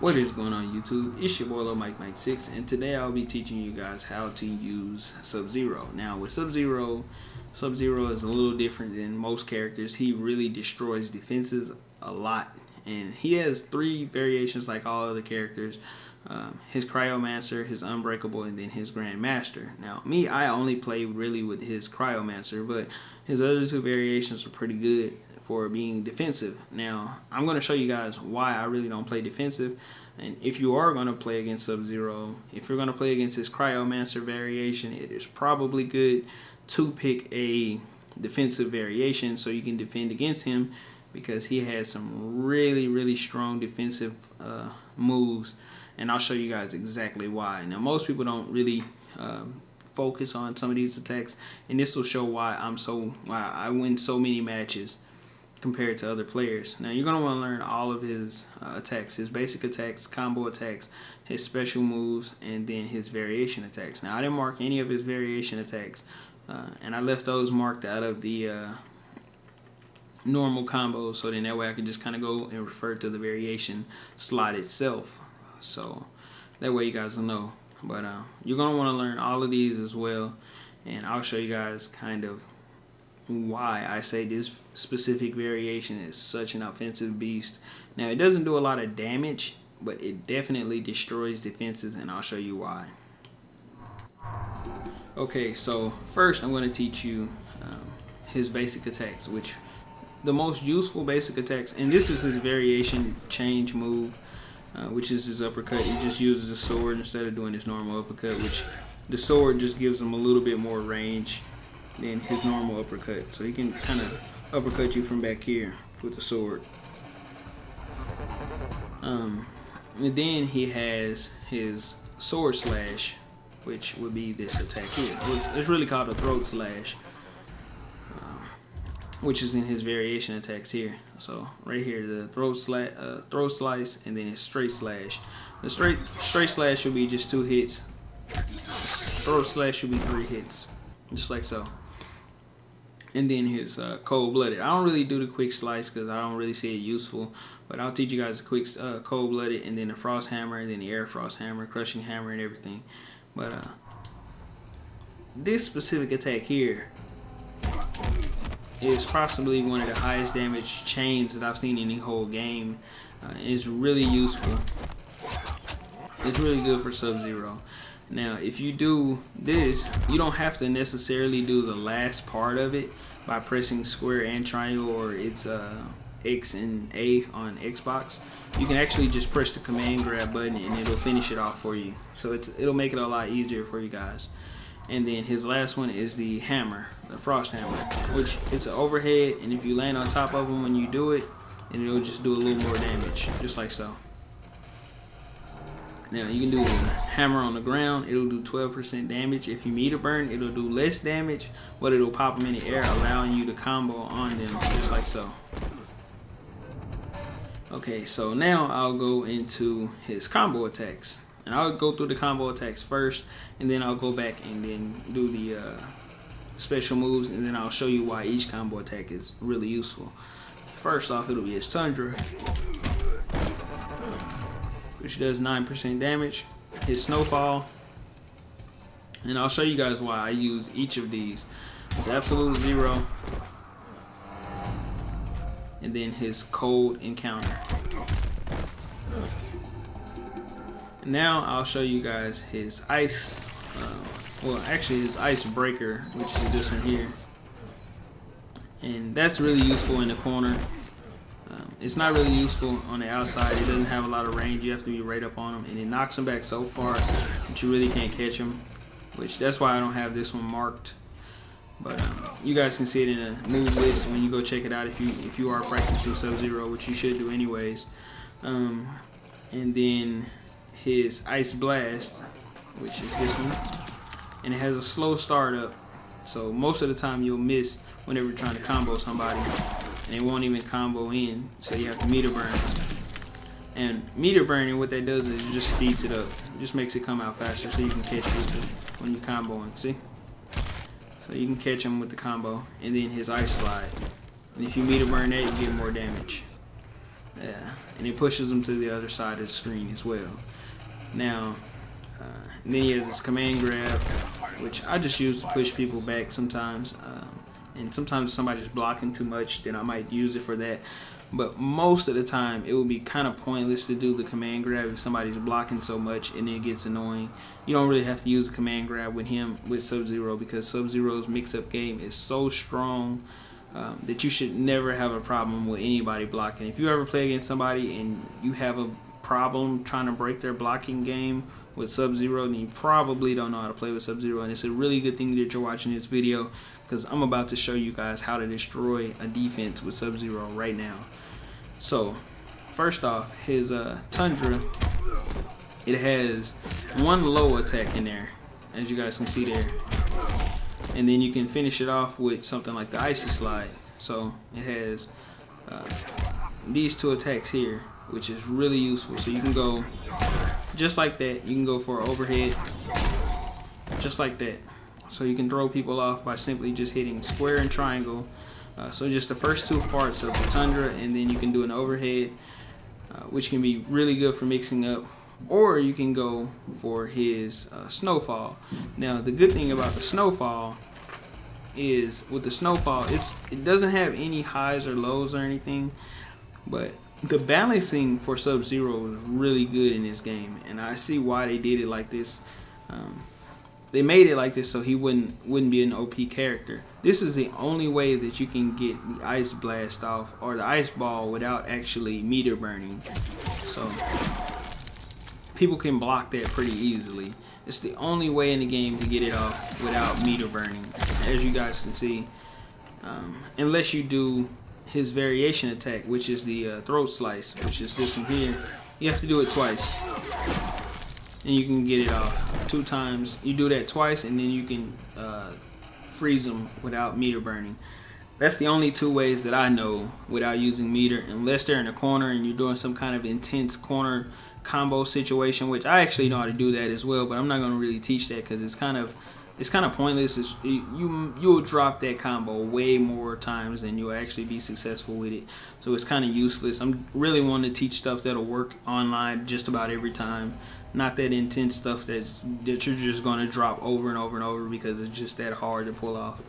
What is going on YouTube? It's your boy lilmikemikesix, and today I'll be teaching you guys how to use Sub-Zero. Now with Sub-Zero is a little different than most characters. He really destroys defenses a lot, and he has three variations like all other characters. His Cryomancer, his Unbreakable, and then his Grandmaster. Now me, I only play really with his Cryomancer, but his other two variations are pretty good for being defensive. Now I'm going to show you guys why I really don't play defensive, and if you are going to play against Sub-Zero, if you're going to play against his Cryomancer variation, it is probably good to pick a defensive variation so you can defend against him, because he has some really strong defensive moves, and I'll show you guys exactly why. Now most people don't really focus on some of these attacks, and this will show why I win so many matches compared to other players. Now you're going to want to learn all of his attacks, his basic attacks, combo attacks, his special moves, and then his variation attacks. Now I didn't mark any of his variation attacks, and I left those marked out of the normal combos, so then that way I can just kind of go and refer to the variation slot itself, so that way you guys will know. But you're going to want to learn all of these as well, and I'll show you guys kind of why I say this specific variation is such an offensive beast. Now it doesn't do a lot of damage, but it definitely destroys defenses, and I'll show you why. Okay, so first I'm going to teach you his basic attacks, which the most useful basic attacks, and this is his variation change move, which is his uppercut. He just uses a sword instead of doing his normal uppercut, which the sword just gives him a little bit more range than his normal uppercut, so he can kind of uppercut you from back here with the sword. And then he has his sword slash, which would be this attack here. It's really called a throat slash, which is in his variation attacks here. So right here, the throat slice, and then his straight slash. The straight slash should be just 2 hits. Throat slash should be 3 hits, just like so. And then his cold-blooded. I don't really do the quick slice because I don't really see it useful, but I'll teach you guys a quick cold-blooded, and then the frost hammer, and then the air frost hammer, crushing hammer, and everything. But this specific attack here is possibly one of the highest damage chains that I've seen in the whole game. It's really useful. It's really good for Sub-Zero. Now if you do this, you don't have to necessarily do the last part of it by pressing square and triangle, or it's X and A on Xbox. You can actually just press the command grab button and it'll finish it off for you, so it'll make it a lot easier for you guys. And then his last one is the hammer, the frost hammer, which it's an overhead, and if you land on top of them when you do it, and it'll just do a little more damage, just like so. Now you can do the hammer on the ground. It'll do 12% damage. If you meter burn, it'll do less damage, but it'll pop them in the air, allowing you to combo on them, just like so. Okay, so now I'll go into his combo attacks, and I'll go through the combo attacks first, and then I'll go back and then do the special moves, and then I'll show you why each combo attack is really useful. First off, it'll be his Tundra, which does 9% damage, his Snowfall, and I'll show you guys why I use each of these. His Absolute Zero, and then his Cold Encounter. And now I'll show you guys his Ice, well actually his Ice Breaker, which is this one here, and that's really useful in the corner. It's not really useful on the outside. It doesn't have a lot of range. You have to be right up on him, and it knocks him back so far that you really can't catch him, which that's why I don't have this one marked. But you guys can see it in a move list when you go check it out if you are practicing Sub-Zero, which you should do anyways. And then his Ice Blast, which is this one, and it has a slow startup, so most of the time you'll miss whenever you're trying to combo somebody, and it won't even combo in, so you have to meter burn. And meter burning, what that does is it just speeds it up. It just makes it come out faster, so you can catch people when you're comboing. See? So you can catch them with the combo. And then his Ice Slide. And if you meter burn that, you get more damage. Yeah, and it pushes them to the other side of the screen as well. Now, and then he has this command grab, which I just use to push people back sometimes. And sometimes if somebody's blocking too much, then I might use it for that. But most of the time, it would be kind of pointless to do the command grab if somebody's blocking so much and it gets annoying. You don't really have to use the command grab with Sub-Zero, because Sub-Zero's mix-up game is so strong that you should never have a problem with anybody blocking. If you ever play against somebody and you have a problem trying to break their blocking game with Sub-Zero, then you probably don't know how to play with Sub-Zero. And it's a really good thing that you're watching this video, because I'm about to show you guys how to destroy a defense with Sub-Zero right now. So first off, his Tundra, it has one low attack in there, as you guys can see there, and then you can finish it off with something like the Icy Slide. So it has these two attacks here, which is really useful. So you can go just like that. You can go for an overhead just like that. So you can throw people off by simply just hitting square and triangle. So just the first two parts of the Tundra, and then you can do an overhead, which can be really good for mixing up. Or you can go for his Snowfall. Now the good thing about the Snowfall is, with the Snowfall, it doesn't have any highs or lows or anything, but the balancing for Sub-Zero is really good in this game, and I see why they did it like this. They made it like this so he wouldn't be an OP character. This is the only way that you can get the Ice Blast off, or the Ice Ball, without actually meter burning. So people can block that pretty easily. It's the only way in the game to get it off without meter burning, as you guys can see. Unless you do his variation attack, which is the Throat Slice, which is this one here. You have to do it twice, and you can get it off 2 times. You do that twice, and then you can freeze them without meter burning. That's the only 2 ways that I know without using meter, unless they're in a corner and you're doing some kind of intense corner combo situation, which I actually know how to do that as well, but I'm not going to really teach that because it's kind of pointless. You'll drop that combo way more times than you'll actually be successful with it, so it's kind of useless. I'm really wanting to teach stuff that'll work online just about every time, not that intense stuff that you're just going to drop over and over and over because it's just that hard to pull off.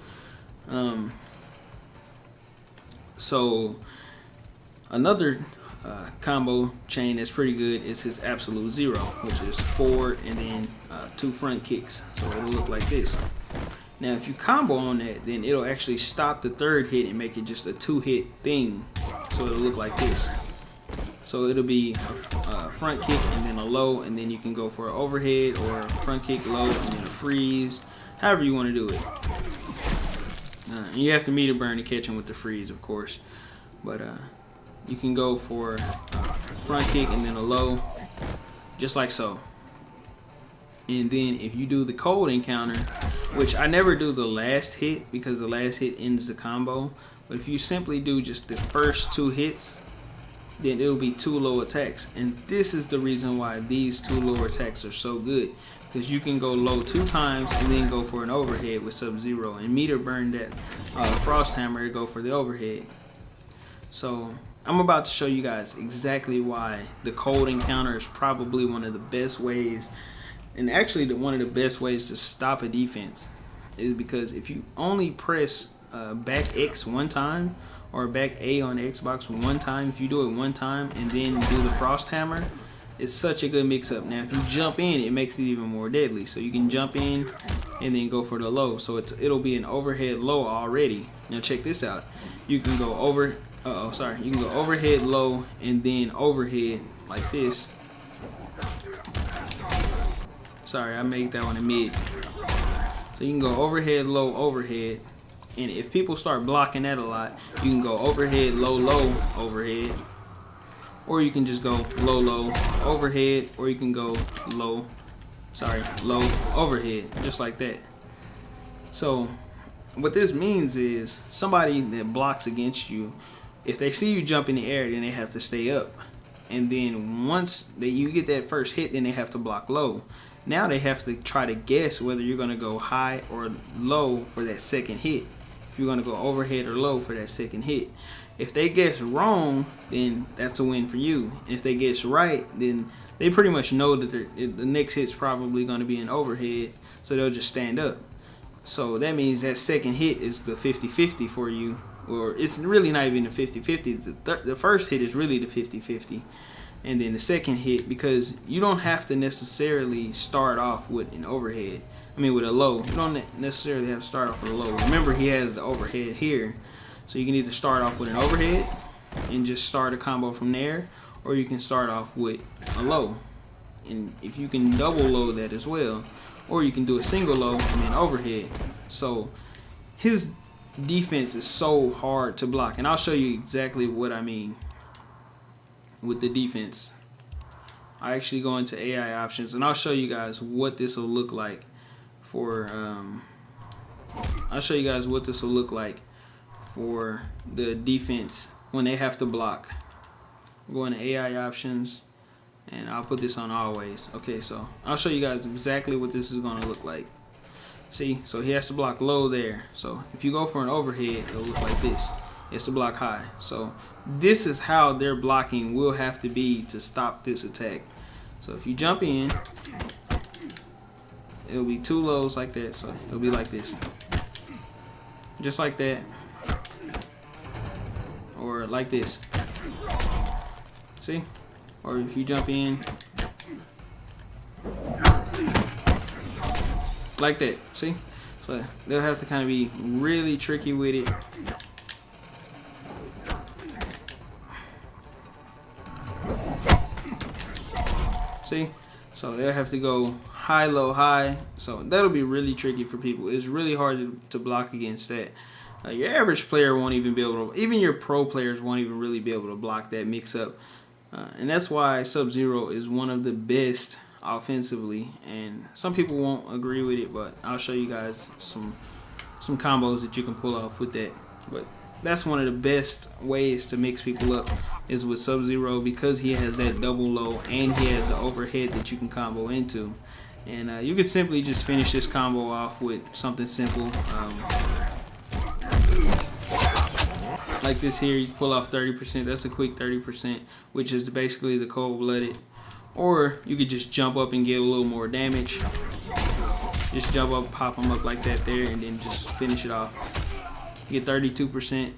So another combo chain that's pretty good is his Absolute Zero, which is forward and then 2 front kicks. So it'll look like this. Now if you combo on that, then it'll actually stop the 3rd hit and make it just a 2-hit thing. So it'll look like this. So it'll be a front kick and then a low, and then you can go for an overhead or a front kick low and then a freeze, however you want to do it. And you have to meter burn to catch him with the freeze, of course, but you can go for a front kick and then a low, just like so. And then if you do the cold encounter, which I never do the last hit because the last hit ends the combo, but if you simply do just the first 2 hits, then it'll be 2 low attacks. And this is the reason why these 2 lower attacks are so good, because you can go low 2 times and then go for an overhead with Sub-Zero and meter burn that Frost Hammer to go for the overhead. So I'm about to show you guys exactly why the cold encounter is probably one of the best ways, and actually one of the best ways to stop a defense, is because if you only press back X 1 time, or back A on the Xbox 1 time, if you do it 1 time and then do the Frost Hammer, it's such a good mix up. Now if you jump in, it makes it even more deadly. So you can jump in and then go for the low, so it'll be an overhead low already. Now check this out. You can go you can go overhead low and then overhead like this. Sorry, I made that one a mid. So you can go overhead low overhead, and if people start blocking that a lot, you can go overhead low low overhead, or you can just go low low overhead, or you can go low overhead, just like that. So what this means is somebody that blocks against you, if they see you jump in the air, then they have to stay up, and then once you get that first hit, then they have to block low. Now they have to try to guess whether you're going to go high or low for that second hit, if you're going to go overhead or low for that second hit. If they guess wrong, then that's a win for you. If they guess right, then they pretty much know that the next hit's probably going to be an overhead, so they'll just stand up. So that means that second hit is the 50-50 for you, or it's really not even the 50-50. The first hit is really the 50-50, and then the second hit, because you don't have to necessarily start off with an overhead. I mean, with a low. You don't necessarily have to start off with a low. Remember, he has the overhead here, so you can either start off with an overhead and just start a combo from there, or you can start off with a low, and if you can double low that as well, or you can do a single low and then overhead. So his defense is so hard to block, and I'll show you exactly what I mean with the defense. I actually go into AI options, and I'll show you guys what this will look like for the defense when they have to block. Go into AI options, and I'll put this on always. Okay, so I'll show you guys exactly what this is going to look like. See, so he has to block low there. So if you go for an overhead, it'll look like this. He has to block high. So this is how their blocking will have to be to stop this attack. So if you jump in, it'll be two lows like that. So it'll be like this, just like that, or like this. See? Or if you jump in like that, see? So they'll have to kind of be really tricky with it. See? So they'll have to go high, low, high. So that'll be really tricky for people. It's really hard to block against that. Your average player won't even be able to, even your pro players won't even really be able to block that mix up. And that's why Sub-Zero is one of the best offensively. And some people won't agree with it, but I'll show you guys some combos that you can pull off with that. But that's one of the best ways to mix people up is with Sub-Zero, because he has that double low and he has the overhead that you can combo into. And you can simply just finish this combo off with something simple. Like this here, you pull off 30%. That's a quick 30%, which is basically the cold-blooded. Or you could just jump up and get a little more damage. Just jump up, pop them up like that there, and then just finish it off. You get 32%.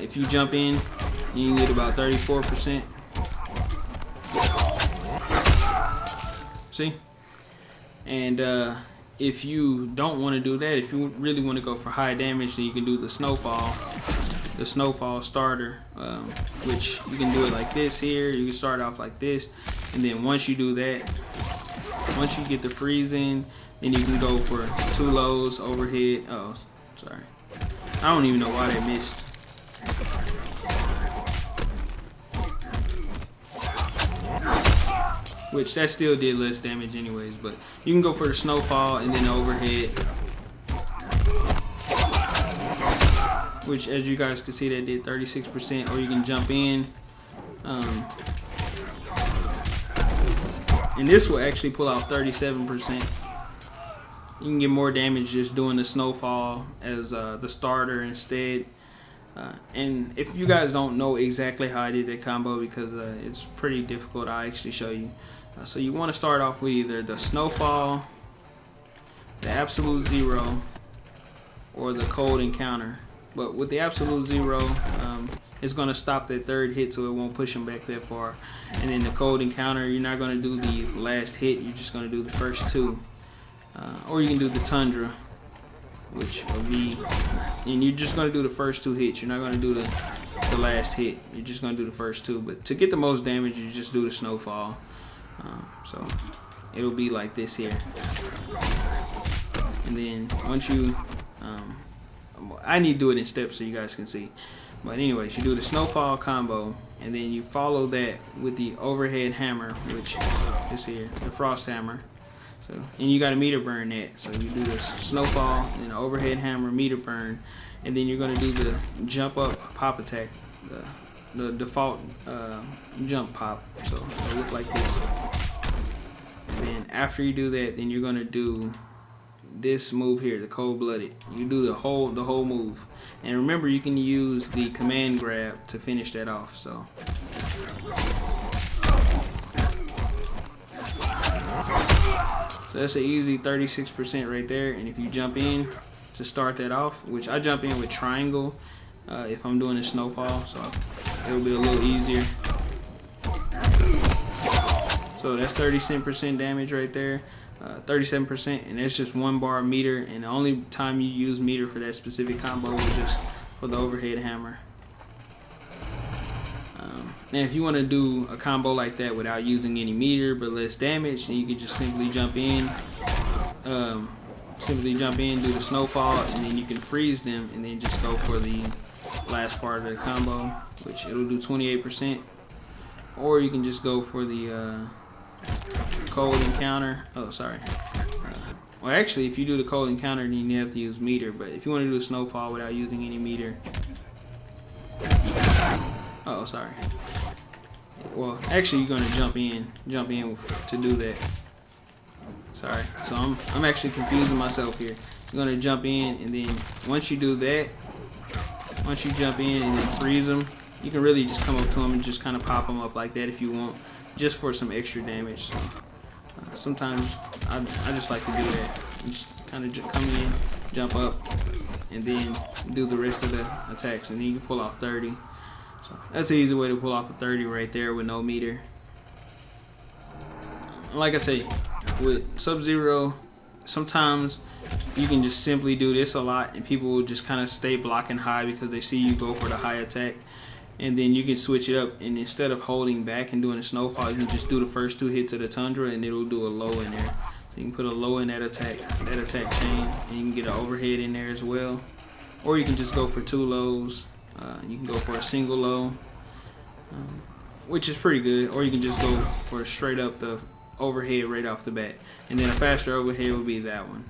If you jump in, you can get about 34%. See? And if you don't want to do that, if you really want to go for high damage, then you can do the snowfall starter, which you can do it like this here. You can start off like this, and then once you do that, once you get the freeze in, then you can go for two lows, overhead. Oh, sorry, I don't even know why they missed. Which that still did less damage anyways, but you can go for the snowfall and then the overhead, which as you guys can see that did 36%. Or you can jump in, and this will actually pull out 37%. You can get more damage just doing the snowfall as the starter instead. And if you guys don't know exactly how I did that combo, because it's pretty difficult, I'll actually show you. So you want to start off with either the snowfall, the absolute zero, or the cold encounter. But with the absolute zero, it's going to stop that third hit, so it won't push him back that far. And then the cold encounter, you're not going to do the last hit, you're just going to do the first two. Or you can do the tundra, which will be, and you're just going to do the first two hits. You're not going to do the last hit. You're just going to do the first two. But to get the most damage, you just do the snowfall. So it'll be like this here. And then once you, I need to do it in steps so you guys can see. But anyways, you do the snowfall combo, and then you follow that with the overhead hammer, which is here, the frost hammer. So, and you got to meter burn that. So you do the snowfall, and the overhead hammer, meter burn, and then you're going to do the jump up pop attack, the default jump pop. So it'll look like this. And then after you do that, then you're going to do this move here, the cold-blooded. You do the whole move, and remember you can use the command grab to finish that off. So that's an easy 36% right there. And if you jump in to start that off, which I jump in with triangle if I'm doing a snowfall, so it'll be a little easier. So that's 37% damage right there, 37%, and it's just 1 bar meter. And the only time you use meter for that specific combo is just for the overhead hammer. Now, if you want to do a combo like that without using any meter but less damage, then you can just simply jump in, do the snowfall, and then you can freeze them, and then just go for the last part of the combo, which it'll do 28%. Or you can just go for the cold encounter. Oh, sorry. Well, actually, if you do the cold encounter, then you have to use meter. But if you want to do a snowfall without using any meter, oh, sorry. Well, actually, you're gonna jump in to do that. Sorry. So I'm actually confusing myself here. You're gonna jump in, and then once you do that, once you jump in and then freeze them, you can really just come up to them and just kind of pop them up like that if you want, just for some extra damage. So sometimes I just like to do that. Just kind of come in, jump up, and then do the rest of the attacks, and then you can pull off 30. So that's an easy way to pull off a 30 right there with no meter. Like I say, with Sub-Zero, sometimes you can just simply do this a lot, and people will just kind of stay blocking high because they see you go for the high attack. And then you can switch it up, and instead of holding back and doing a snowfall, you can just do the first 2 hits of the tundra, and it'll do a low in there. So you can put a low in that attack chain, and you can get an overhead in there as well. Or you can just go for 2 lows. You can go for a single low, which is pretty good. Or you can just go for straight up the overhead right off the bat, and then a faster overhead would be that one.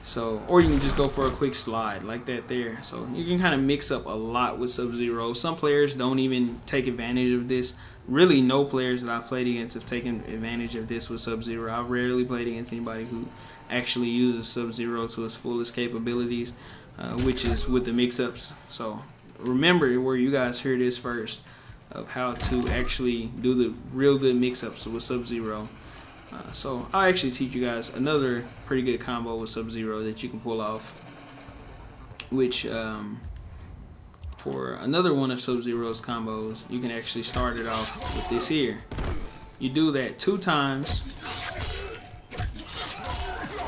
So, or you can just go for a quick slide like that there. So you can kind of mix up a lot with Sub-Zero. Some players don't even take advantage of this. Really, no players that I've played against have taken advantage of this with Sub-Zero. I've rarely played against anybody who actually uses Sub-Zero to its fullest capabilities, which is with the mix-ups. So remember where you guys hear this first, of how to actually do the real good mix-ups with Sub-Zero. So I'll actually teach you guys another pretty good combo with Sub-Zero that you can pull off, which for another one of Sub-Zero's combos, you can actually start it off with this here. You do that 2 times,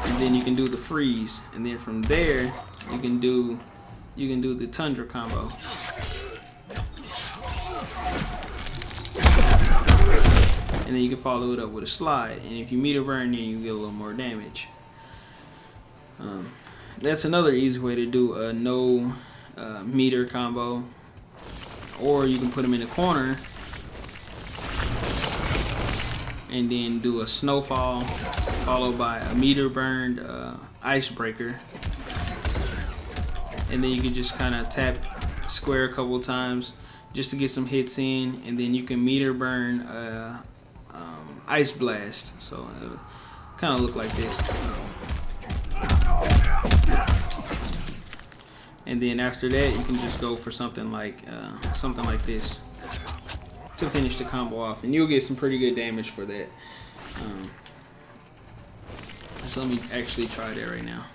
and then you can do the freeze, and then from there you can do the tundra combo. And then you can follow it up with a slide, and if you meter burn, then you get a little more damage. That's another easy way to do a no meter combo. Or you can put them in a corner and then do a snowfall followed by a meter burned icebreaker, and then you can just kind of tap square a couple times just to get some hits in, and then you can meter burn ice blast, so it'll kind of look like this. And then after that, you can just go for something like this to finish the combo off, and you'll get some pretty good damage for that. So let me actually try that right now.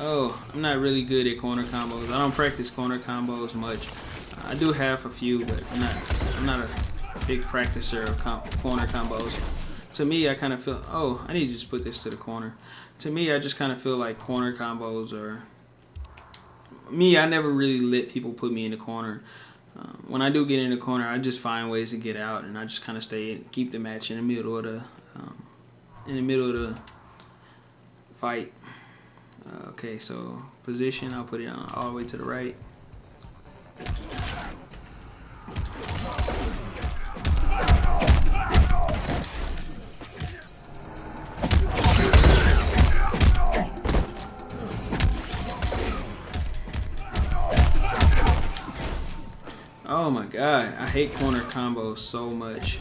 Oh, I'm not really good at corner combos. I don't practice corner combos much. I do have a few, but I'm not a big practicer of corner combos. To me, I kind of feel, oh, I need to just put this to the corner. To me, I just kind of feel like corner combos are, I never really let people put me in the corner. When I do get in the corner, I just find ways to get out, and I just kind of stay and keep the match in the middle of the fight. Okay, so position, I'll put it on all the way to the right. Oh my god, I hate corner combos so much.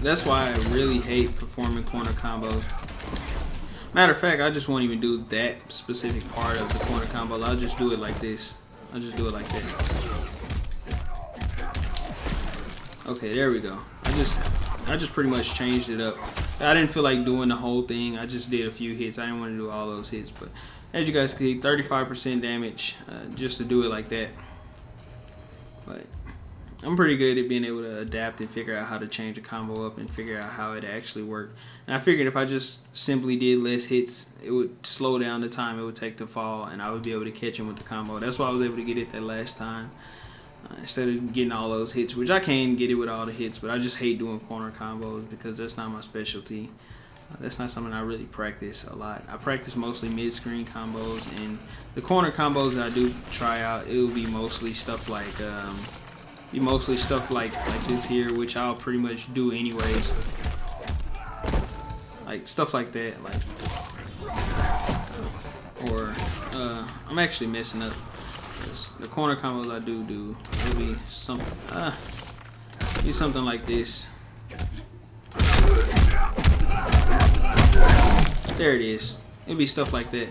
That's why I really hate performing corner combos. Matter of fact, I just won't even do that specific part of the corner combo. I'll just do it like this. I'll just do it like that. Okay, there we go. I just pretty much changed it up. I didn't feel like doing the whole thing. I just did a few hits. I didn't want to do all those hits, but as you guys can see, 35% damage just to do it like that. But I'm pretty good at being able to adapt and figure out how to change the combo up and figure out how it actually worked. And I figured if I just simply did less hits, it would slow down the time it would take to fall, and I would be able to catch him with the combo. That's why I was able to get it that last time. Instead of getting all those hits, which I can get it with all the hits, but I just hate doing corner combos because that's not my specialty. That's not something I really practice a lot. I practice mostly mid-screen combos, and the corner combos that I do try out, it will be mostly stuff like this here, which I'll pretty much do anyways. Like stuff like that, or I'm actually messing up. The corner combos I do it'll be something like this. There it is. It'll be stuff like that.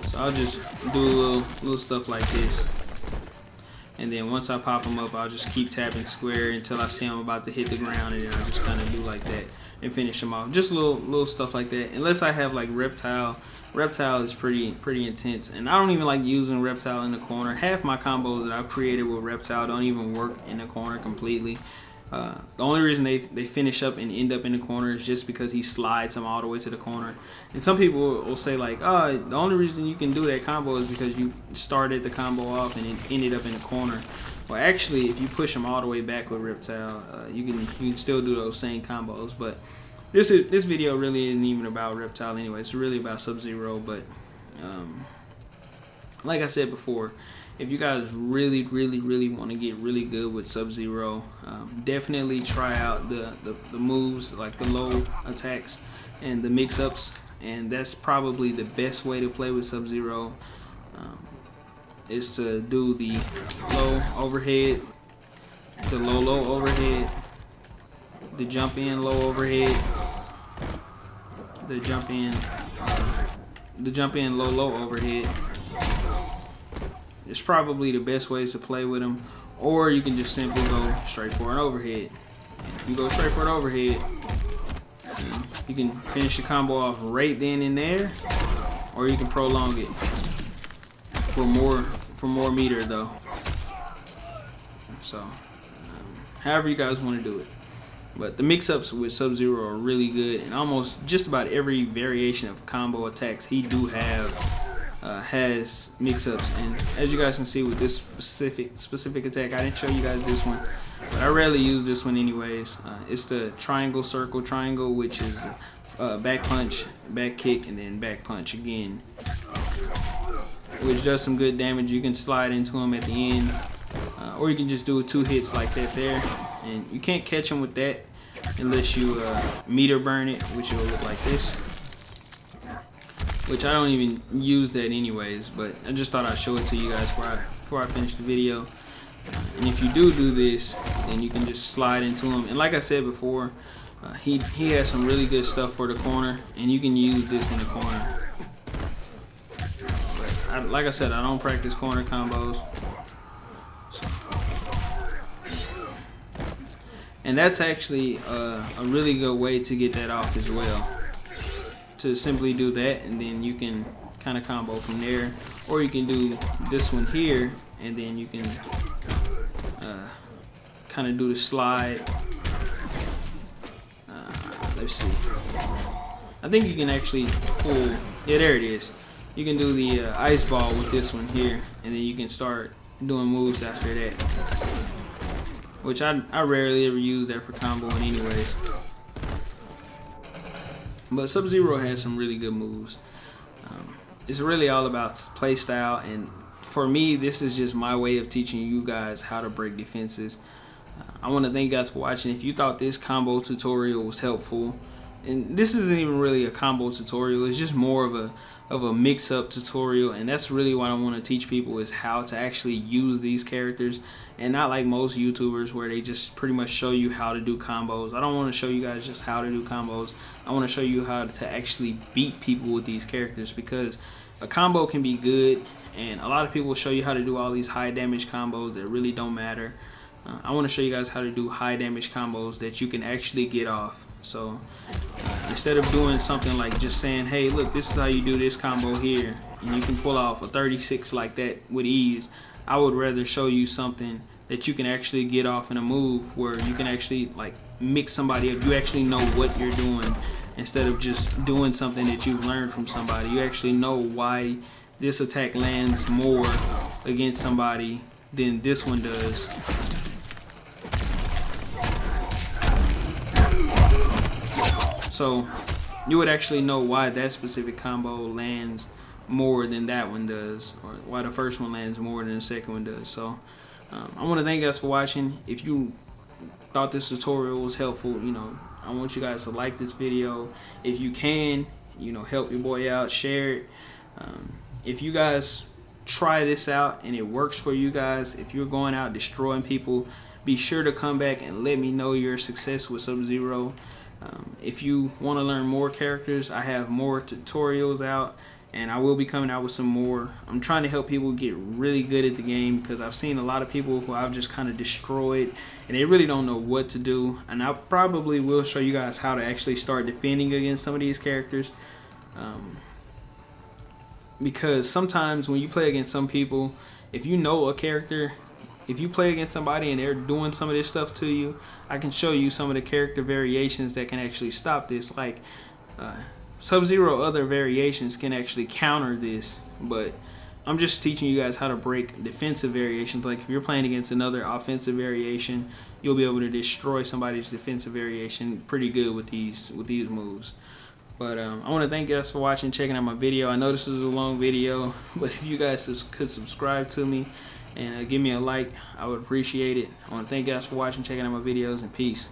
So I'll just do little stuff like this, and then once I pop them up, I'll just keep tapping square until I see I'm about to hit the ground, and then I just kind of do like that and finish them off. Just little stuff like that. Unless I have like reptile. Reptile is pretty intense, and I don't even like using reptile in the corner. Half my combos that I've created with reptile don't even work in the corner completely. The only reason they finish up and end up in the corner is just because he slides them all the way to the corner. And some people will say like, oh, the only reason you can do that combo is because you started the combo off and it ended up in the corner. Well, actually, if you push them all the way back with reptile, you can still do those same combos. But this video really isn't even about reptile anyway. It's really about Sub-Zero. But like I said before, if you guys really want to get really good with Sub-Zero, definitely try out the moves, like the low attacks and the mix-ups, and that's probably the best way to play with Sub-Zero, is to do the low overhead, the low overhead, the jump in low overhead, the jump in low overhead. It's probably the best ways to play with them, or you can just simply go straight for an overhead. If you go straight for an overhead, you can finish the combo off right then and there, or you can prolong it for more meter though. So however you guys want to do it. But the mix-ups with Sub-Zero are really good, and almost just about every variation of combo attacks he do have has mix-ups. And as you guys can see with this specific attack, I didn't show you guys this one, but I rarely use this one anyways. It's the triangle, circle, triangle, which is back punch, back kick, and then back punch again, which does some good damage. You can slide into him at the end, or you can just do 2 hits like that there, and you can't catch him with that unless you meter burn it, which will look like this, which I don't even use that anyways, but I just thought I'd show it to you guys before I finish the video. And if you do this, then you can just slide into him, and like I said before, he has some really good stuff for the corner, and you can use this in the corner. But like I said, I don't practice corner combos. And that's actually a really good way to get that off as well. To simply do that, and then you can kind of combo from there, or you can do this one here, and then you can kind of do the slide. Let's see. I think you can actually pull. Yeah, there it is. You can do the ice ball with this one here, and then you can start doing moves after that, which I rarely ever use that for comboing anyways. But Sub-Zero has some really good moves. It's really all about play style, and for me, this is just my way of teaching you guys how to break defenses. I want to thank you guys for watching. If you thought this combo tutorial was helpful, and this isn't even really a combo tutorial, it's just more of a mix-up tutorial, and that's really what I want to teach people, is how to actually use these characters, and not like most YouTubers where they just pretty much show you how to do combos. I don't want to show you guys just how to do combos. I want to show you how to actually beat people with these characters, because a combo can be good, and a lot of people show you how to do all these high damage combos that really don't matter. I want to show you guys how to do high damage combos that you can actually get off. So instead of doing something like just saying, hey, look, this is how you do this combo here, and you can pull off a 36 like that with ease, I would rather show you something that you can actually get off in a move where you can actually like mix somebody up. You actually know what you're doing, instead of just doing something that you've learned from somebody. You actually know why this attack lands more against somebody than this one does. So you would actually know why that specific combo lands more than that one does, or why the first one lands more than the second one does. So I want to thank you guys for watching. If you thought this tutorial was helpful, you know, I want you guys to like this video. If you can, you know, help your boy out, share it. If you guys try this out and it works for you guys, if you're going out destroying people, be sure to come back and let me know your success with Sub-Zero. If you want to learn more characters, I have more tutorials out, and I will be coming out with some more. I'm trying to help people get really good at the game, because I've seen a lot of people who I've just kind of destroyed and they really don't know what to do, and I probably will show you guys how to actually start defending against some of these characters. Because sometimes when you play against some people, if you know a character, if you play against somebody and they're doing some of this stuff to you, I can show you some of the character variations that can actually stop this. Like Sub-Zero other variations can actually counter this, but I'm just teaching you guys how to break defensive variations. Like if you're playing against another offensive variation, you'll be able to destroy somebody's defensive variation pretty good with these moves. But I want to thank you guys for watching, checking out my video. I know this is a long video, but if you guys could subscribe to me and give me a like, I would appreciate it. I want to thank you guys for watching, checking out my videos, and peace.